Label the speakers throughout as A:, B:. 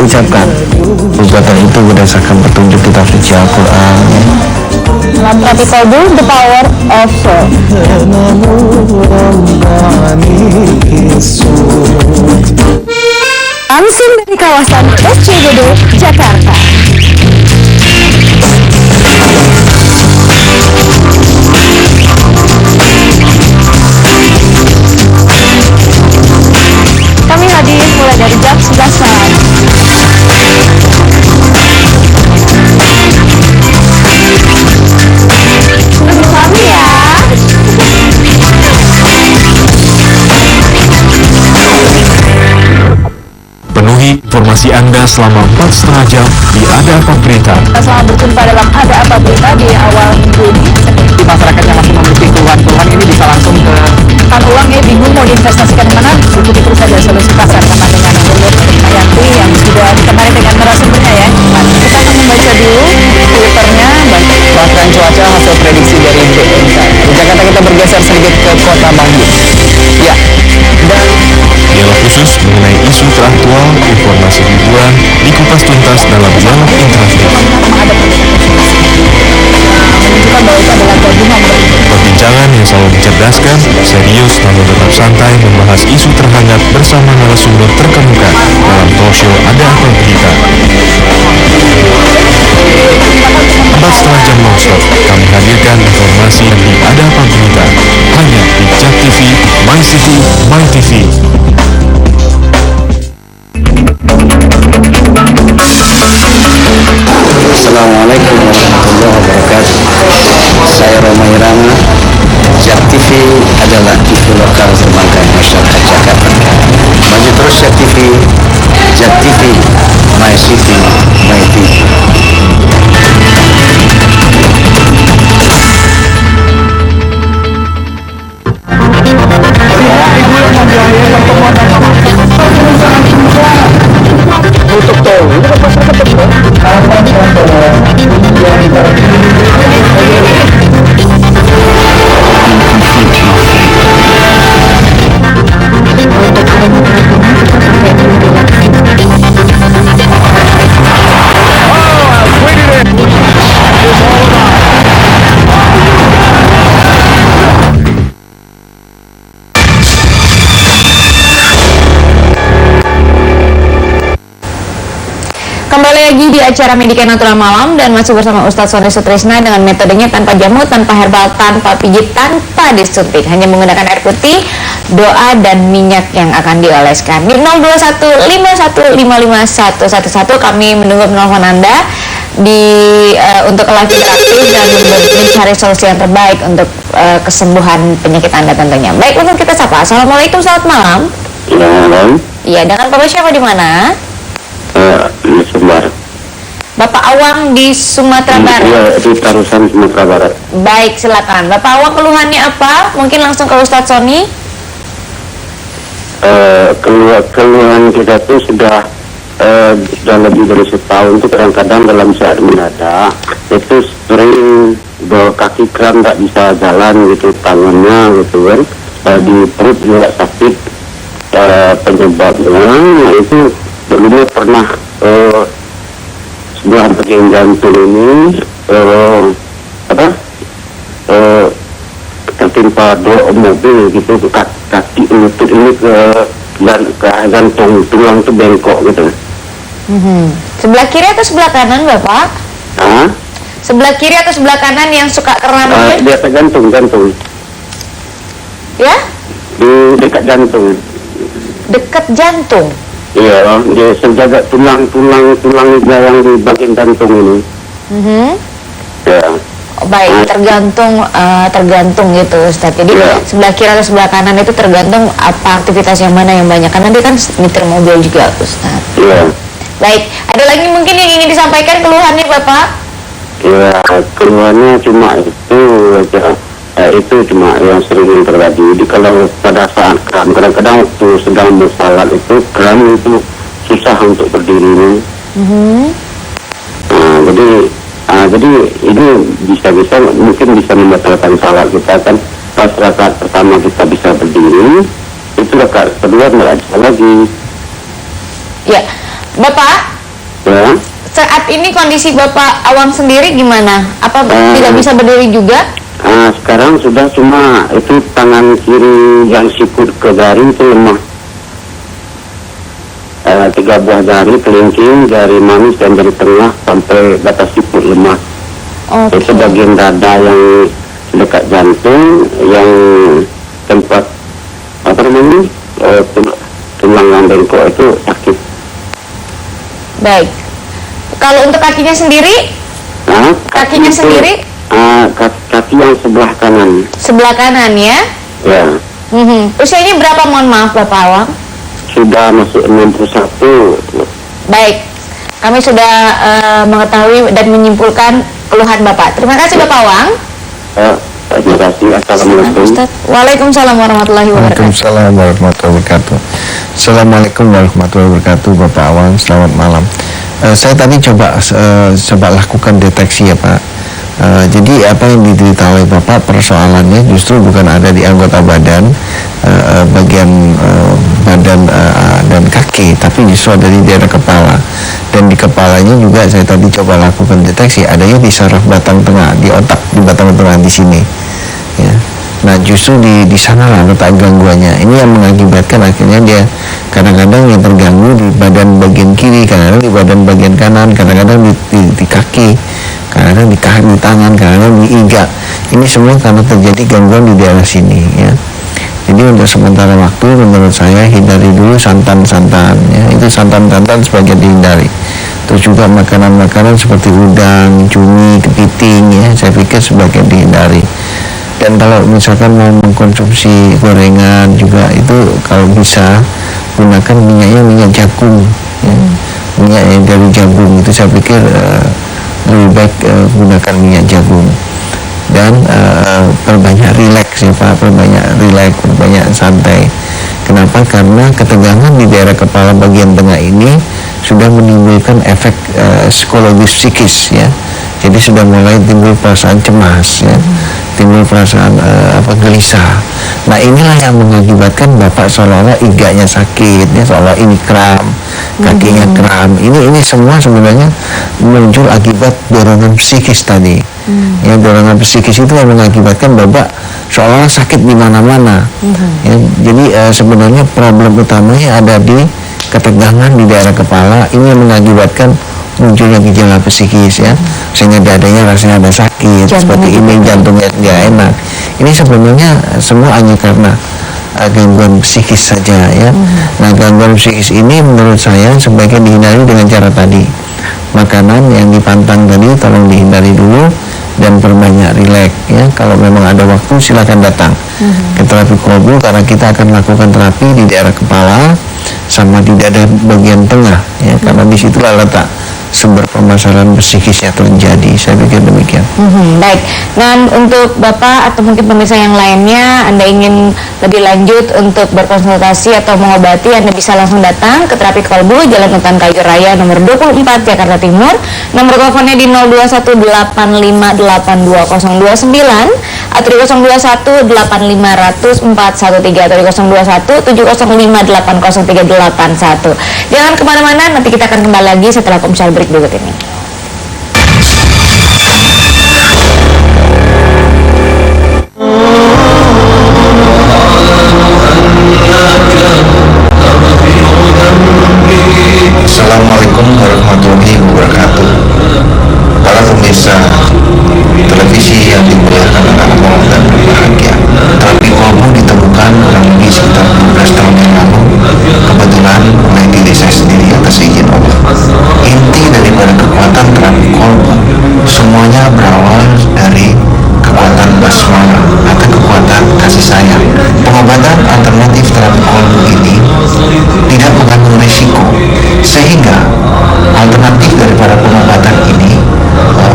A: ucapkan. Perbuatan itu berdasarkan petunjuk kitab suci Al-Quran.
B: Mantra people do the power of soul. Langsung dari kawasan SCBD, Jakarta. Kami hadir mulai dari jam 11 malam. Bersama ya.
C: Penuhi informasi Anda selama 4,5 jam di Ada Apa Berita.
B: Selamat berjumpa dalam Ada Apa Berita di awal minggu ini.
D: Di masyarakat yang masih memiliki keluhan-keluhan ini bisa langsung ke
B: Kan uang bingung mau diinvestasikan mana, ikuti terus saja Solusi Pasar sama dengan Lulus Mayanti yang sudah ditemani dengan narasumbernya ya. Kita akan membaca dulu Twitternya.
D: peraturan cuaca hasil prediksi dari BMKG. Di Jakarta kita bergeser sedikit ke kota Bandung. Ya, dan
C: Dialog khusus mengenai isu teraktual, informasi hiburan, dikupas tuntas dalam dialog interaktif.
B: Menunjukkan bahwa itu adalah gabungan dari
C: Perbincangan yang selalu mencerdaskan, serius namun tetap santai membahas isu terhangat bersama narasumber terkemuka dalam talk show Ada Apa Berita. 4,5 jam nonstop, kami hadirkan informasi di Ada Apa Berita, hanya di Jak TV, My TV, My TV.
A: Assalamualaikum warahmatullahi wabarakatuh. Saya Roma Irama. Jak TV adalah TV lokal terbangkan masyarakat Jakarta. Maju terus Jak TV. Jak TV, My City, My TV.
B: Kembali lagi di acara Medika Natural Malam dan masih bersama Ustadz Sony Sutrisna dengan metodenya tanpa jamu, tanpa herbal, tanpa pijit, tanpa disuntik, hanya menggunakan air putih, doa dan minyak yang akan dioleskan. Di 0215155111 kami menunggu penelpon Anda untuk live interaktif dan mencari solusi yang terbaik untuk kesembuhan penyakit Anda tentunya. Baik, untuk kita sapa. Assalamualaikum, selamat malam.
A: Malam.
B: Iya, dengan Bapak siapa di mana?
A: Sumbar.
B: Bapak Awang di Sumatera Barat.
A: Iya, di Tarusan Sumatera Barat.
B: Baik, silakan. Bapak Awang keluhannya apa? Mungkin langsung ke Ustadz Sony.
A: Keluhan kita tuh sudah lebih dari setahun tuh kadang-kadang dalam saat mendadak itu sering kaki kram nggak bisa jalan gitu, tangannya gitu kan, di perut juga sakit. Penyebabnya itu dulunya pernah sebuah bagian jantung ini tertimpa dua mobil gitu, kaki lutut ini ke gantung, tulang itu bengkok gitu.
B: Sebelah kiri atau sebelah kanan, Bapak?
A: Hah?
B: Sebelah kiri atau sebelah kanan yang suka kram itu?
A: Dia tergantung jantung,
B: Ya?
A: di dekat jantung.
B: Dekat jantung.
A: Iya, dia senjaga tulang yang di bagian jantung ini. Ya.
B: Oh, baik, tergantung gitu, Ustadz. Jadi sebelah kiri atau sebelah kanan itu tergantung apa aktivitas yang mana yang banyak. Karena dia kan nyetir mobil juga, Ustadz.
A: Iya.
B: Baik, ada lagi mungkin yang ingin disampaikan keluhannya, Bapak?
A: Ya, keluarnya cuma itu aja. Itu cuma yang sering terjadi. Jadi kalau pada saat kram, kadang-kadang waktu sedang bersalat itu kram itu susah untuk berdiri. Jadi ini bisa mungkin bisa membatalkan salat kita kan. Pas rakaat pertama kita bisa berdiri, itu rakaat kedua nggak bisa lagi.
B: Ya, Bapak,
A: Ya.
B: saat ini kondisi Bapak Awang sendiri gimana? Apa tidak bisa berdiri juga?
A: Sekarang sudah cuma itu tangan kiri yang sikut ke jari itu lemah. 3 buah jari kelingking, jari manis dan jari tengah sampai batas sikut lemah.
B: Oke.
A: Itu bagian dada yang dekat jantung, yang tempat apa namanya tulang yang bengkok itu sakit.
B: Baik. Kalau untuk kakinya sendiri? Kakinya
A: itu,
B: sendiri?
A: kaki yang sebelah kanan.
B: Sebelah kanan ya?
A: Ya.
B: Usianya berapa, mohon maaf Bapak Awang?
A: Sudah masuk 61.
B: Baik, kami sudah mengetahui dan menyimpulkan keluhan Bapak. Terima kasih Bapak Awang.
A: Terima kasih. Assalamualaikum.
B: Ustaz. Waalaikumsalam warahmatullahi wabarakatuh.
E: Waalaikumsalam warahmatullahi wabarakatuh. Assalamualaikum warahmatullahi wabarakatuh, Bapak Awang. Selamat malam. Saya tadi coba lakukan deteksi ya Pak. Jadi apa yang diderita oleh Bapak persoalannya justru bukan ada di anggota badan, bagian badan dan kaki, tapi justru ada di daerah kepala. Dan di kepalanya juga saya tadi coba lakukan deteksi, adanya di saraf batang tengah, di otak, di batang tengah di sini. Ya. Nah justru di sana lah letak gangguannya. Ini yang mengakibatkan akhirnya dia kadang-kadang yang terganggu di badan bagian kiri, kadang-kadang di badan bagian kanan, kadang-kadang di kaki, kadang-kadang di kaki, di tangan, kadang-kadang di iga. Ini semua karena terjadi gangguan di daerah sini ya. Jadi untuk sementara waktu menurut saya hindari dulu santan-santan ya. Itu santan-santan sebagian dihindari. Terus juga makanan-makanan seperti udang, cumi, kepiting ya, saya pikir sebagian dihindari. Dan kalau misalkan mau mengkonsumsi gorengan juga itu kalau bisa gunakan minyak jagung ya. Minyak yang dari jagung itu saya pikir lebih baik gunakan minyak jagung. Dan perbanyak rileks ya Pak, perbanyak santai. Kenapa? Karena ketegangan di daerah kepala bagian tengah ini sudah menimbulkan efek psikologis psikis ya. Jadi sudah mulai timbul perasaan cemas ya, timbul perasaan gelisah. Nah inilah yang mengakibatkan Bapak seolah-olah iganya sakit ya, seolah ini kram, kakinya kram. Ini semua sebenarnya muncul akibat dorongan psikis tadi. Ya, dorongan psikis itu yang mengakibatkan Bapak seolah-olah sakit di mana-mana. Ya, jadi sebenarnya problem utamanya ada di ketegangan di daerah kepala. Ini yang mengakibatkan munculnya gejala psikis ya, sehingga dadanya rasanya ada sakit, seperti ini, jantungnya tidak enak. Ini sebenarnya semua hanya karena gangguan psikis saja ya. Nah gangguan psikis ini menurut saya sebaiknya dihindari dengan cara tadi. Makanan yang dipantang tadi tolong dihindari dulu dan perbanyak rileks ya. Kalau memang ada waktu silakan datang ke terapi kolbu, karena kita akan lakukan terapi di daerah kepala sama di dada bagian tengah ya, karena disitulah letak sumber permasalahan psikisnya terjadi. Saya pikir demikian.
B: Baik. Nah untuk Bapak atau mungkin pemirsa yang lainnya, Anda ingin lebih lanjut untuk berkonsultasi atau mengobati, Anda bisa langsung datang ke terapi kolbu Jalan Utan Kayu Raya nomor 24 Jakarta Timur. Nomor teleponnya di 0218582029 atau di 0218500413 atau di 0217058031. Jangan kemana-mana, nanti kita akan kembali lagi setelah komersial break berikut ini.
E: Assalamualaikum warahmatullahi wabarakatuh. Para pemirsa televisi yang dimuliakan Allah dan berbahagia, terapi kolbu ditemukan kurang lebih sekitar 12 tahun yang lalu, kebetulan oleh diri saya sendiri atas izin Allah. Inti daripada kekuatan terapi kolbu semuanya berawal dari kekuatan basmalah atau kekuatan kasih sayang. Pengobatan alternatif terapi kolbu ini tidak mengandung risiko, sehingga alternatif daripada pengobatan ini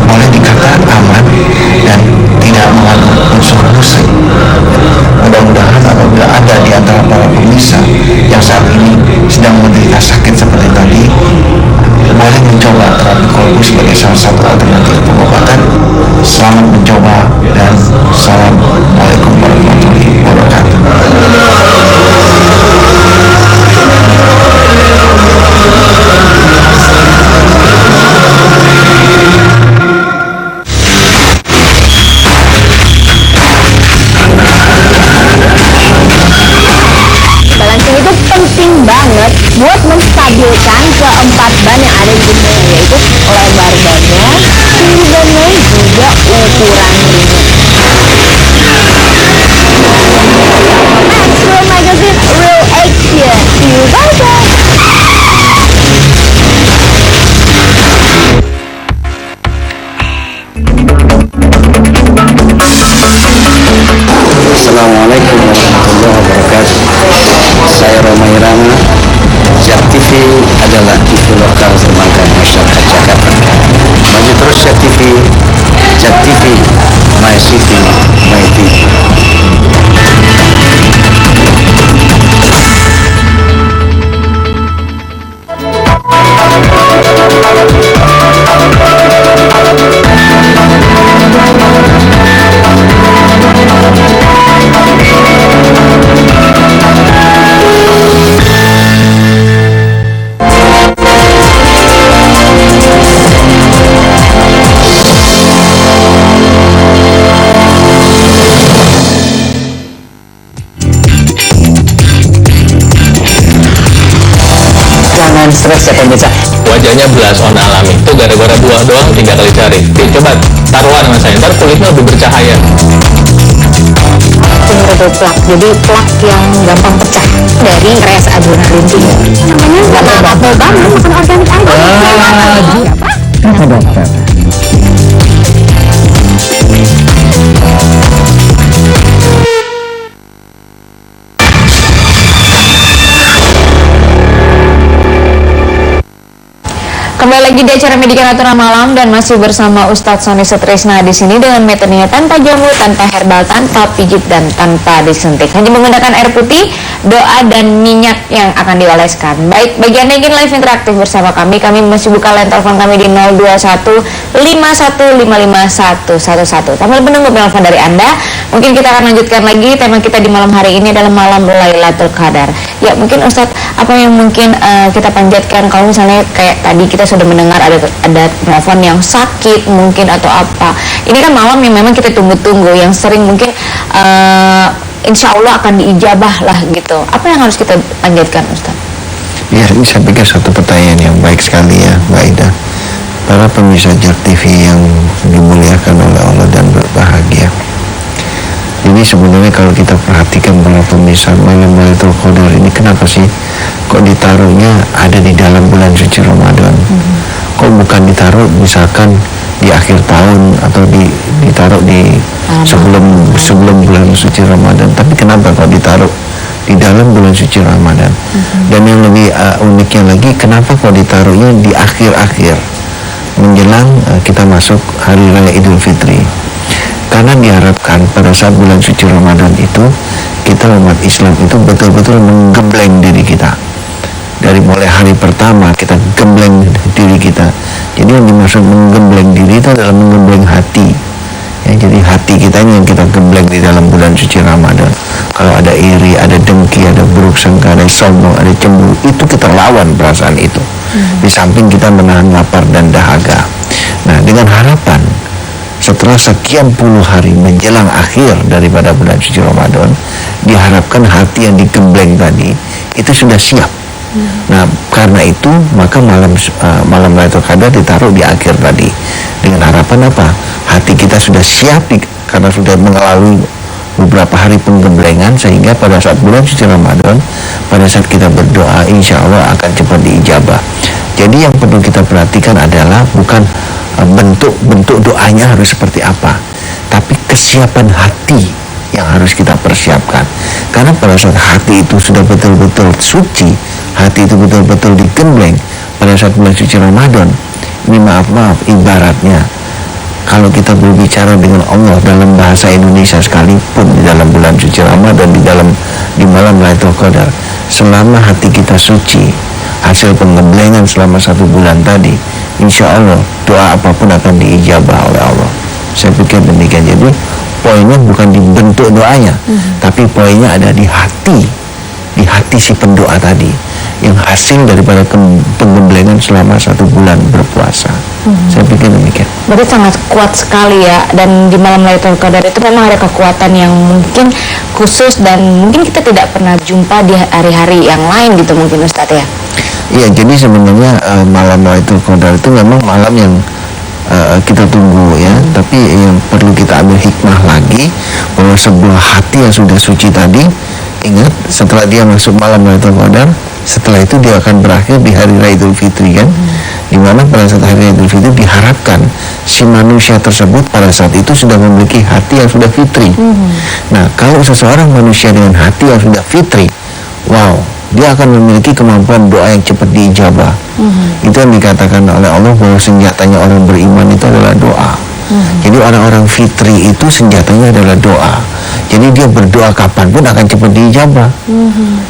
E: boleh dikatakan aman dan tidak mengandung unsur musik. Mudah-mudahan apabila ada di antara para pemirsa yang saat ini sedang menderita sakit seperti tadi, boleh mencoba terapi kolbu sebagai salah satu alternatif pengobatan. Selamat mencoba dan assalamualaikum warahmatullahi wabarakatuh.
D: pemirsa.
F: Wajahnya belason alami. Itu gara-gara buah doang 3 kali cari. Oke, coba taruhan sama saya. Ntar kulitnya lebih bercahaya.
B: Double plak, jadi plak yang gampang pecah dari stres adrenalin tinggi. Namanya nggak mau banget makan organik aja.
E: Kata dokter.
B: Kembali lagi di acara Medika Natura Malam dan masih bersama Ustadz Sony Sutrisna di sini dengan metodenya tanpa jamu, tanpa herbal, tanpa pijit dan tanpa disuntik. Hanya menggunakan air putih, doa dan minyak yang akan dioleskan. Baik, bagi Anda yang ingin live interaktif bersama kami masih buka line telepon kami di 021 5155 111. Sambil menunggu telepon dari Anda, mungkin kita akan lanjutkan lagi. Tema kita di malam hari ini adalah malam Lailatul Qadar. Ya, mungkin Ustadz, apa yang mungkin kita panjatkan kalau misalnya kayak tadi kita sudah mendengar ada telepon yang sakit mungkin atau apa. Ini kan malam yang memang kita tunggu-tunggu, yang sering mungkin insya Allah akan diijabah lah gitu. Apa yang harus kita panjatkan, Ustaz?
E: Ya, ini saya pikir satu pertanyaan yang baik sekali ya, Mbak Ida. Para pemirsa JAK TV yang dimuliakan oleh Allah dan berbahagia. Jadi sebenarnya kalau kita perhatikan para pemirsa, malam Lailatul Qadar ini kenapa sih kok ditaruhnya ada di dalam bulan suci Ramadan? Kok bukan ditaruh misalkan di akhir tahun atau ditaruh di sebelum bulan suci Ramadan? Tapi kenapa kok ditaruh di dalam bulan suci Ramadan? Dan yang lebih uniknya lagi, kenapa kok ditaruhnya di akhir-akhir menjelang kita masuk hari raya Idul Fitri? Karena diharapkan pada saat bulan suci Ramadan itu kita umat Islam itu betul-betul menggembleng diri kita. Dari mulai hari pertama kita gembleng diri kita. Jadi yang dimaksud menggembleng diri itu adalah menggembleng hati. Ya, jadi hati kita ini yang kita gembleng di dalam bulan suci Ramadan. Kalau ada iri, ada dengki, ada buruk sangka, ada sombong, ada cemburu, itu kita lawan perasaan itu. Di samping kita menahan lapar dan dahaga. Nah, dengan harapan setelah sekian puluh hari menjelang akhir daripada bulan suci Ramadan, diharapkan hati yang digembleng tadi itu sudah siap. Nah, karena itu maka malam Lailatul Qadar ditaruh di akhir tadi dengan harapan apa? Hati kita sudah siap karena sudah mengalami beberapa hari penggemblengan, sehingga pada saat bulan suci Ramadan, pada saat kita berdoa, insya Allah akan cepat diijabah. Jadi yang perlu kita perhatikan adalah bukan bentuk doanya harus seperti apa, tapi kesiapan hati yang harus kita persiapkan. Karena pada saat hati itu sudah betul-betul suci, hati itu betul-betul digembleng pada saat bulan suci Ramadan, ini maaf ibaratnya kalau kita berbicara dengan Allah dalam bahasa Indonesia sekalipun di dalam bulan suci Ramadan, di malam Lailatul Qadar, selama hati kita suci, hasil penggemblengan selama 1 bulan tadi, insya Allah doa apapun akan diijabah oleh Allah. Saya pikir demikian. Jadi poinnya bukan di bentuk doanya, tapi poinnya ada di hati si pendoa tadi, yang hasil daripada penggemblengan selama 1 bulan berpuasa. Saya pikir demikian.
B: Berarti sangat kuat sekali ya, dan di malam Lailatul Qadar itu memang ada kekuatan yang mungkin khusus dan mungkin kita tidak pernah jumpa di hari-hari yang lain gitu mungkin, Ustadz ya.
E: Iya, jadi sebenarnya malam Lailatul Qadar itu memang malam yang kita tunggu ya, tapi yang perlu kita ambil hikmah lagi bahwa sebuah hati yang sudah suci tadi, ingat setelah dia masuk malam Lailatul Qadar, setelah itu dia akan berakhir di hari raya Idul Fitri kan, dimana pada saat hari raya Idul Fitri diharapkan si manusia tersebut pada saat itu sudah memiliki hati yang sudah fitri. Nah, kalau seseorang manusia dengan hati yang sudah fitri, wow, dia akan memiliki kemampuan doa yang cepat diijabah. Itu yang dikatakan oleh Allah bahwa senjatanya orang beriman itu adalah doa. Jadi orang-orang fitri itu senjatanya adalah doa. Jadi dia berdoa kapanpun akan cepat diijabah.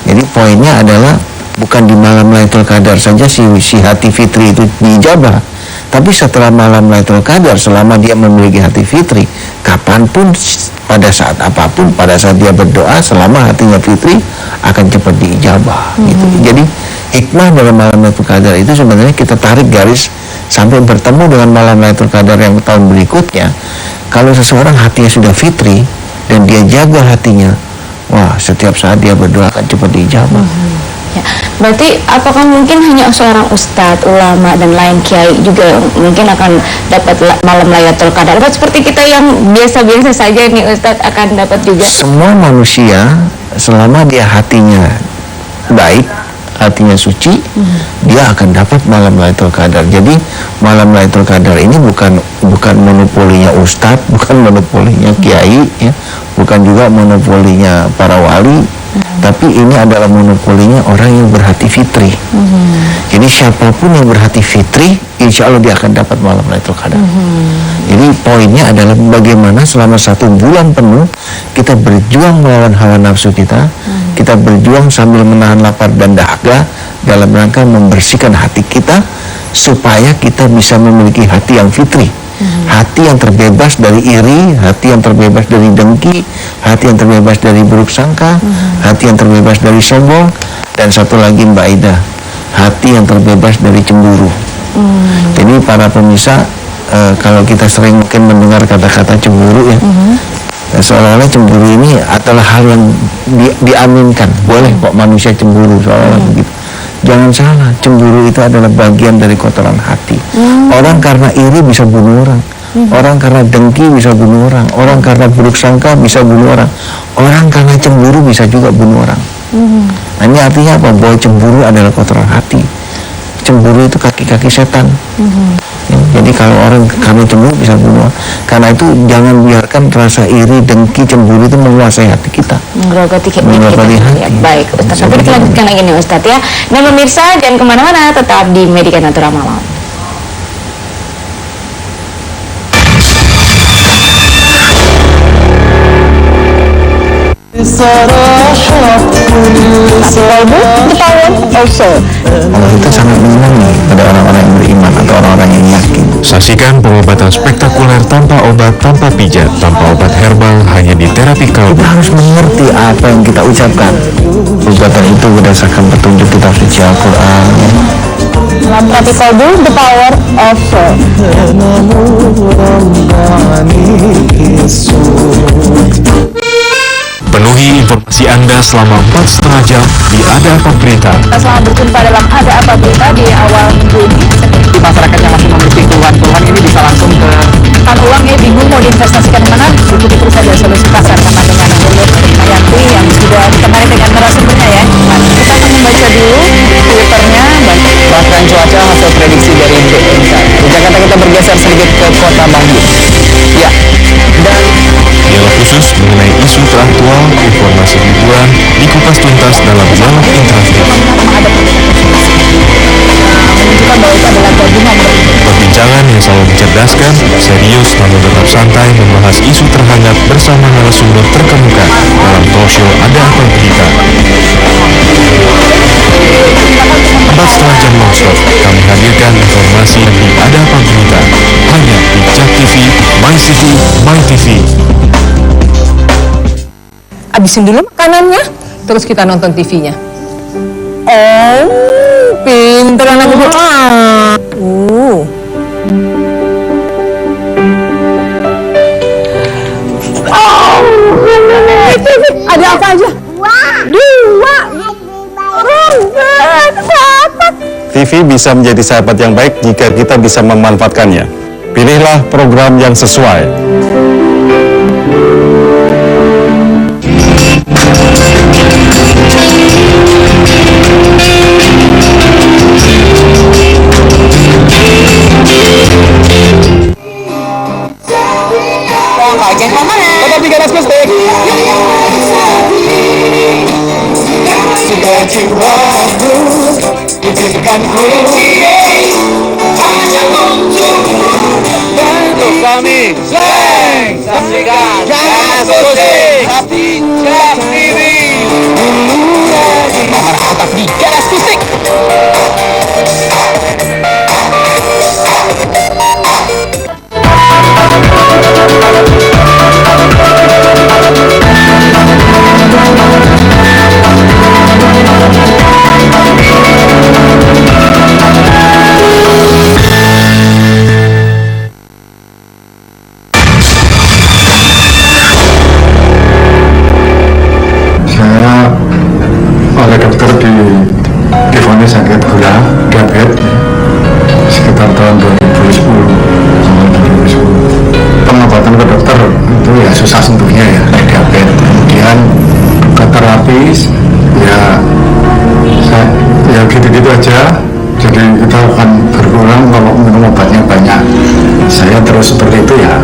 E: Jadi poinnya adalah bukan di malam Lailatul Qadar saja si hati fitri itu diijabah, tapi setelah malam Lailatul Qadar, selama dia memiliki hati fitri, kapanpun, pada saat apapun, pada saat dia berdoa, selama hatinya fitri akan cepat diijabah. Gitu. Jadi hikmah dalam malam Lailatul Qadar itu sebenarnya kita tarik garis sampai bertemu dengan malam Lailatul Qadar yang tahun berikutnya. Kalau seseorang hatinya sudah fitri dan dia jaga hatinya, wah, setiap saat dia berdoa akan cepat diijabah.
B: Ya, berarti apakah mungkin hanya seorang ustadz, ulama dan lain kiai juga mungkin akan dapat malam Lailatul Qadar? Apa seperti kita yang biasa-biasa saja nih ustadz akan dapat juga?
E: Semua manusia selama dia hatinya baik, hatinya suci, dia akan dapat malam Lailatul Qadar. Jadi malam Lailatul Qadar ini bukan monopolinya ustadz, bukan monopolinya kiai, ya, bukan juga monopolinya para wali, tapi ini adalah monopolinya orang yang berhati fitri. Jadi siapapun yang berhati fitri, insya Allah dia akan dapat malam Lailatul Qadar. Jadi poinnya adalah bagaimana selama 1 bulan penuh kita berjuang melawan hawa nafsu kita, kita berjuang sambil menahan lapar dan dahaga dalam rangka membersihkan hati kita supaya kita bisa memiliki hati yang fitri. Hati yang terbebas dari iri, hati yang terbebas dari dengki, hati yang terbebas dari buruk sangka, hati yang terbebas dari sombong, dan satu lagi Mbak Aida, hati yang terbebas dari cemburu. Jadi para pemirsa, kalau kita sering mungkin mendengar kata-kata cemburu ya, seolah-olah cemburu ini adalah hal yang diaminkan. Boleh kok manusia cemburu, seolah-olah begitu. Jangan salah, cemburu itu adalah bagian dari kotoran hati. Orang karena iri bisa bunuh orang, orang karena dengki bisa bunuh orang, orang karena buruk sangka bisa bunuh orang, orang karena cemburu bisa juga bunuh orang. Nah, ini artinya apa? Bahwa cemburu adalah kotoran hati. Cemburu itu kaki-kaki setan. Ya, jadi kalau orang karena cemburu bisa bunuh. Karena itu jangan biarkan rasa iri, dengki, cemburu itu menguasai hati kita.
B: Menggerogoti kita.
E: hati.
B: Ya, baik, Ustaz. Nanti kita lanjutkan lagi nih Ustaz ya. Dan pemirsa jangan kemana-mana, tetap di Medika Natura Malam.
E: Allah itu sangat menyenangi pada orang-orang yang beriman atau orang-orang yang yakin.
C: Saksikan pengobatan spektakuler tanpa obat, tanpa pijat, tanpa obat herbal hanya di terapi
E: Kita
C: kalbu.
E: harus mengerti apa yang kita ucapkan. Perbuatan itu berdasarkan petunjuk kitab suci Al-Quran.
B: Terapi kalbu, the power of soul.
C: Penuhi informasi Anda selama 4,5 jam di Ada Apa Berita.
B: Selamat berjumpa dalam Ada Apa Berita di awal minggu ini.
D: Di masyarakat yang masih memiliki keluhan-keluhan ini bisa langsung ke
B: Kan uangnya bingung mau diinvestasikan mana? Ikuti terus saja solusi pasar sama dengan Lulu Mayanti yang sudah ditemani dengan narasumbernya ya. Kita akan membaca dulu Twitternya dan
D: peraturan cuaca hasil prediksi dari BMKG. Di Jakarta kita bergeser sedikit ke kota Bandung. Ya, dan
C: Dialog khusus mengenai isu teraktual, informasi hiburan, dikupas tuntas dalam dialog interaktif.
B: menunjukkan bahwa itu adalah gabungan dari
C: Perbincangan yang selalu mencerdaskan, serius namun tetap santai membahas isu terhangat bersama narasumber terkemuka dalam talk show Ada Apa Berita. 4,5 jam nonstop, kami hadirkan informasi di Ada Apa Berita hanya di Jak TV, My TV, My TV.
G: Abisin dulu makanannya, terus kita nonton TV-nya. Oh, pinter anak ibu. Ada apa aja? Dua.
H: TV bisa menjadi sahabat yang baik jika kita bisa memanfaatkannya. Pilihlah program yang sesuai.
D: tetapi ganas mistik.
F: Kami sering saksikan Gas Musik di Jak TV.
D: Nomor otak di ganas mistik.
H: Saya oleh dokter
I: diabetes sekitar tahun 2010 sampai 2010. Pengobatan ke dokter itu ya susah sentuhnya ya, kayak diabetes. Kemudian ke terapis ya gitu-gitu aja. Jadi kita akan berkurang kalau minum obatnya banyak. Saya terus seperti itu ya,